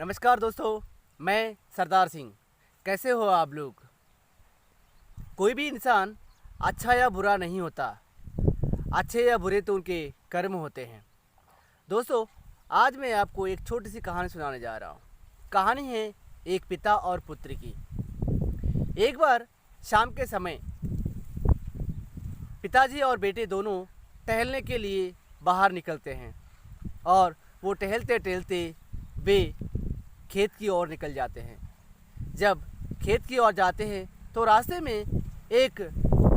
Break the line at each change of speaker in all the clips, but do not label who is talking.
नमस्कार दोस्तों, मैं सरदार सिंह। कैसे हो आप लोग? कोई भी इंसान अच्छा या बुरा नहीं होता। अच्छे या बुरे तो उनके कर्म होते हैं। दोस्तों, आज मैं आपको एक छोटी सी कहानी सुनाने जा रहा हूँ। कहानी है एक पिता और पुत्र की। एक बार शाम के समय पिताजी और बेटे दोनों टहलने के लिए बाहर निकलते हैं और वो टहलते टहलते वे खेत की ओर निकल जाते हैं। जब खेत की ओर जाते हैं तो रास्ते में एक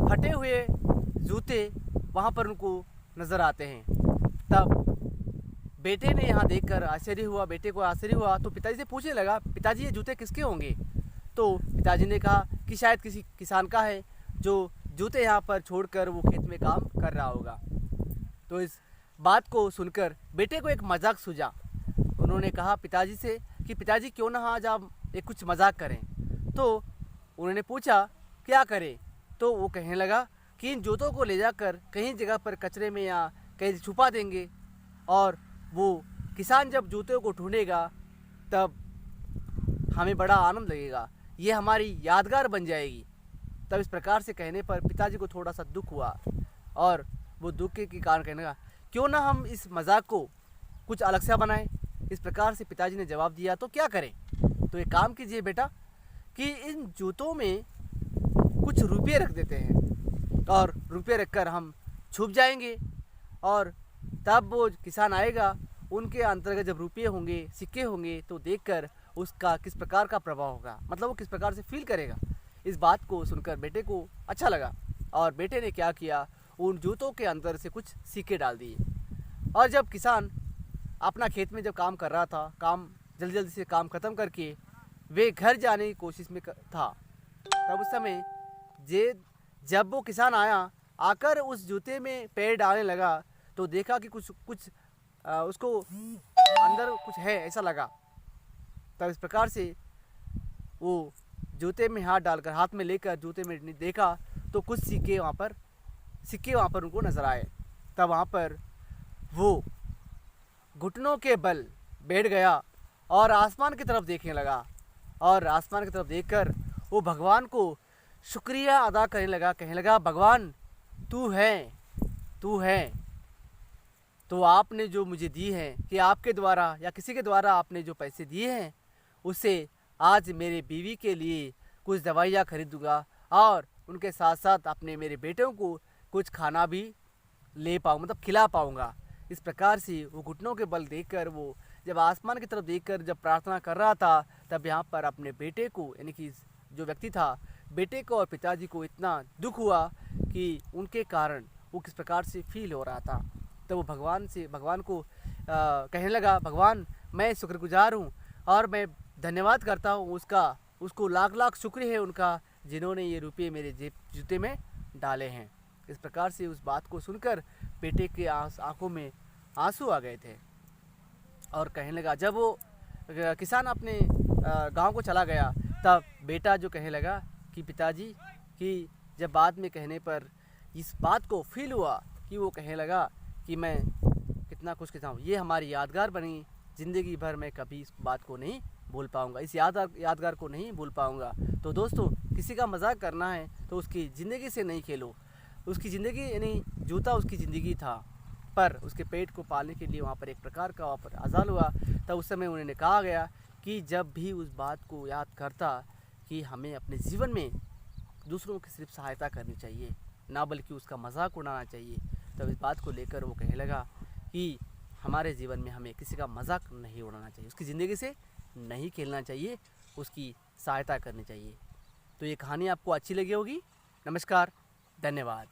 फटे हुए जूते वहाँ पर उनको नज़र आते हैं। तब बेटे ने यहाँ देखकर बेटे को आश्चर्य हुआ तो पिताजी से पूछने लगा, पिताजी ये जूते किसके होंगे? तो पिताजी ने कहा कि शायद किसी किसान का है जो जूते यहाँ पर छोड़कर वो खेत में काम कर रहा होगा। तो इस बात को सुनकर बेटे को एक मजाक सूझा। उन्होंने कहा पिताजी से कि पिताजी क्यों ना आज आप एक कुछ मजाक करें। तो उन्होंने पूछा क्या करें? तो वो कहने लगा कि इन जूतों को ले जाकर कहीं जगह पर कचरे में या कहीं छुपा देंगे और वो किसान जब जूतों को ढूंढेगा तब हमें बड़ा आनंद लगेगा, ये हमारी यादगार बन जाएगी। तब इस प्रकार से कहने पर पिताजी को थोड़ा सा दुख हुआ और वो दुख के कारण कहने लगा क्यों ना हम इस मजाक को कुछ अलग सा बनाएं। इस प्रकार से पिताजी ने जवाब दिया तो क्या करें? तो एक काम कीजिए बेटा कि इन जूतों में कुछ रुपये रख देते हैं और रुपये रखकर हम छुप जाएंगे और तब वो किसान आएगा, उनके अंतर्गत जब रुपये होंगे, सिक्के होंगे तो देखकर उसका किस प्रकार का प्रभाव होगा, मतलब वो किस प्रकार से फील करेगा। इस बात को सुनकर बेटे को अच्छा लगा और बेटे ने क्या किया, उन जूतों के अंदर से कुछ सिक्के डाल दिए। और जब किसान अपना खेत में जब काम कर रहा था, काम जल्दी जल्दी से काम ख़त्म करके वे घर जाने की कोशिश में था, तब उस समय जब वो किसान आकर उस जूते में पैर डालने लगा तो देखा कि कुछ कुछ उसको अंदर कुछ है ऐसा लगा। तब इस प्रकार से वो जूते में हाथ में लेकर जूते में देखा तो कुछ सिक्के वहाँ पर उनको नज़र आए। तब वहाँ पर वो घुटनों के बल बैठ गया और आसमान की तरफ देखने लगा और आसमान की तरफ देखकर वो भगवान को शुक्रिया अदा करने लगा, कहने लगा भगवान तू है तो आपने जो मुझे दी है कि आपके द्वारा या किसी के द्वारा आपने जो पैसे दिए हैं उससे आज मेरे बीवी के लिए कुछ दवाइयाँ खरीदूँगा और उनके साथ साथ अपने मेरे बेटों को कुछ खाना भी ले पाऊँ, मतलब खिला पाऊँगा। इस प्रकार से वो घुटनों के बल देखकर वो जब आसमान की तरफ देखकर जब प्रार्थना कर रहा था तब यहाँ पर अपने बेटे को, यानी कि जो व्यक्ति था, बेटे को और पिताजी को इतना दुख हुआ कि उनके कारण वो किस प्रकार से फील हो रहा था। तब वो भगवान को कहने लगा भगवान मैं शुक्रगुजार हूँ और मैं धन्यवाद करता हूँ उसको लाख लाख शुक्र है उनका जिन्होंने ये रुपये मेरे जूते में डाले हैं। इस प्रकार से उस बात को सुनकर बेटे के आंखों में आंसू आ गए थे और कहने लगा, जब वो किसान अपने गांव को चला गया तब बेटा जो कहने लगा कि पिताजी कि जब बाद में कहने पर इस बात को फील हुआ कि वो कहने लगा कि मैं कितना कुछ कहता हूँ, ये हमारी यादगार बनी, ज़िंदगी भर मैं कभी इस बात को नहीं भूल पाऊँगा, इस यादगार को नहीं भूल पाऊँगा। तो दोस्तों, किसी का मजाक करना है तो उसकी ज़िंदगी से नहीं खेलो। उसकी ज़िंदगी यानी जूता उसकी ज़िंदगी था, पर उसके पेट को पालने के लिए वहाँ पर एक प्रकार का वहाँ पर अज़ाल हुआ। तब उस समय उन्होंने कहा गया कि जब भी उस बात को याद करता कि हमें अपने जीवन में दूसरों की सिर्फ सहायता करनी चाहिए, ना बल्कि उसका मजाक उड़ाना चाहिए। तब इस बात को लेकर वो कहने लगा कि हमारे जीवन में हमें किसी का मजाक नहीं उड़ाना चाहिए, उसकी ज़िंदगी से नहीं खेलना चाहिए, उसकी सहायता करनी चाहिए। तो ये कहानी आपको अच्छी लगी होगी। नमस्कार, धन्यवाद।